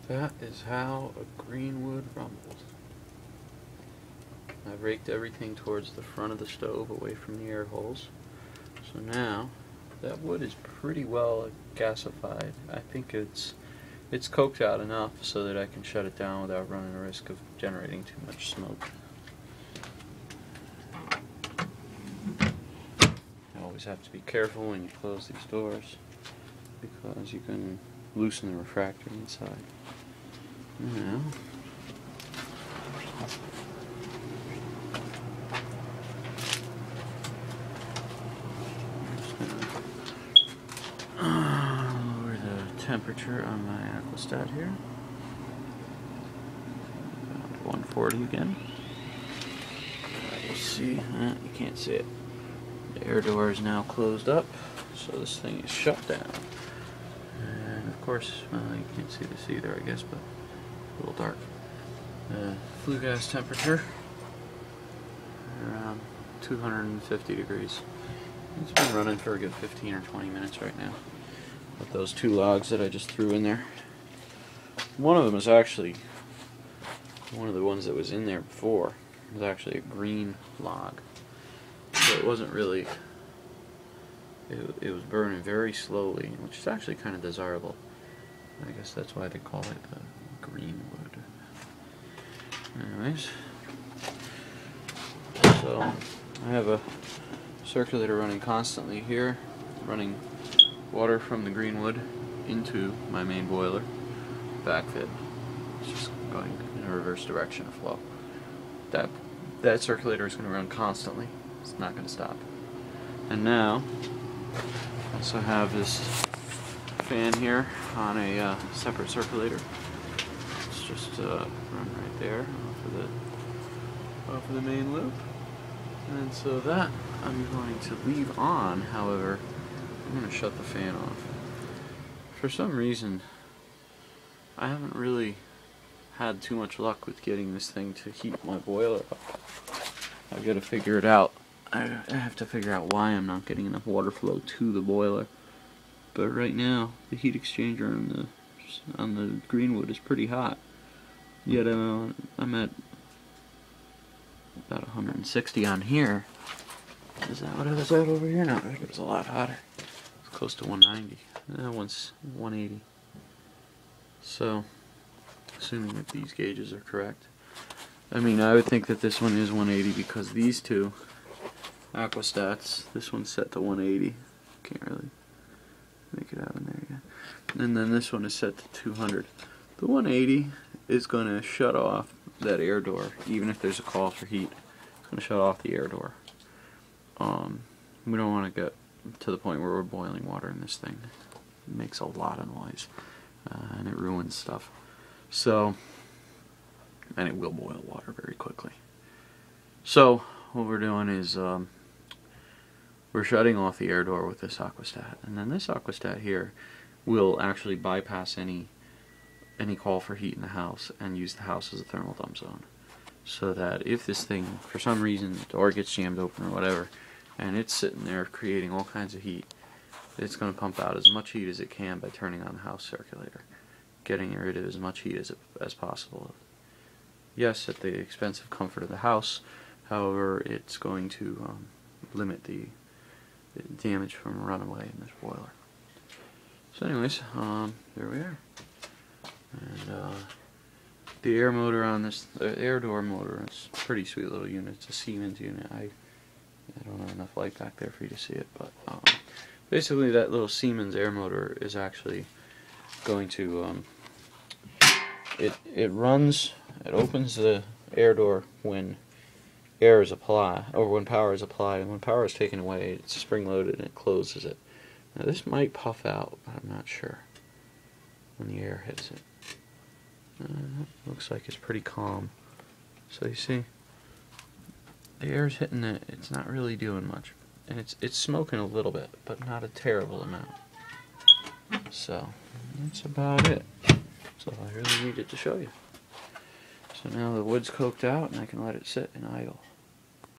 That is how a Greenwood rumbles. I raked everything towards the front of the stove away from the air holes. So now that wood is pretty well gasified. I think it's coked out enough so that I can shut it down without running the risk of generating too much smoke. You always have to be careful when you close these doors because you can loosen the refractor inside. Now, lower the temperature on my aquastat here. About 140 again. You see, you can't see it. The air door is now closed up, so this thing is shut down. And of course, you can't see this either, I guess, but a little dark. Flue gas temperature around 250 degrees. It's been running for a good 15 or 20 minutes right now with those two logs that I just threw in there. One of them is actually one of the ones that was in there before. It was actually a green log, so it wasn't really, it was burning very slowly, which is actually kind of desirable. I guess that's why they call it Greenwood. Anyways, so I have a circulator running constantly here, running water from the Greenwood into my main boiler, backfed. It's just going in a reverse direction of flow. That circulator is going to run constantly. It's not going to stop. And now, I also have this fan here on a separate circulator. It's just run right there off of the main loop. And so that I'm going to leave on. However, I'm going to shut the fan off. For some reason, I haven't really had too much luck with getting this thing to heat my boiler up. I've got to figure it out. I have to figure out why I'm not getting enough water flow to the boiler. But right now, the heat exchanger on the Greenwood is pretty hot. Yet I'm at about 160 on here. Is that what I was at over here? No, I think it was a lot hotter. It's close to 190. That one's 180. So, assuming that these gauges are correct. I mean, I would think that this one is 180 because these two aquastats, this one's set to 180. Can't really make it out in there yet. And then this one is set to 200. The 180 is going to shut off that air door, even if there's a call for heat. It's going to shut off the air door. We don't want to get to the point where we're boiling water in this thing. It makes a lot of noise, and it ruins stuff. So, and it will boil water very quickly. So, what we're doing is we're shutting off the air door with this aquastat, and then this aquastat here will actually bypass any call for heat in the house and use the house as a thermal dump zone. So that if this thing, for some reason, the door gets jammed open or whatever, and it's sitting there creating all kinds of heat, it's going to pump out as much heat as it can by turning on the house circulator, getting rid of as much heat as possible. Yes, at the expense of comfort of the house, however, it's going to limit the damage from runaway in this boiler. So anyways, there we are. And the air motor on this, the air door motor, is a pretty sweet little unit. It's a Siemens unit. I don't have enough light back there for you to see it, but basically that little Siemens air motor is actually going to, it opens the air door when air is applied, or when power is applied, and when power is taken away, it's spring loaded and it closes it. Now this might puff out, but I'm not sure when the air hits it. Looks like it's pretty calm. So you see, the air's hitting it, it's not really doing much. And it's smoking a little bit, but not a terrible amount. So, that's about it. That's all I really needed to show you. So now the wood's coked out and I can let it sit and idle.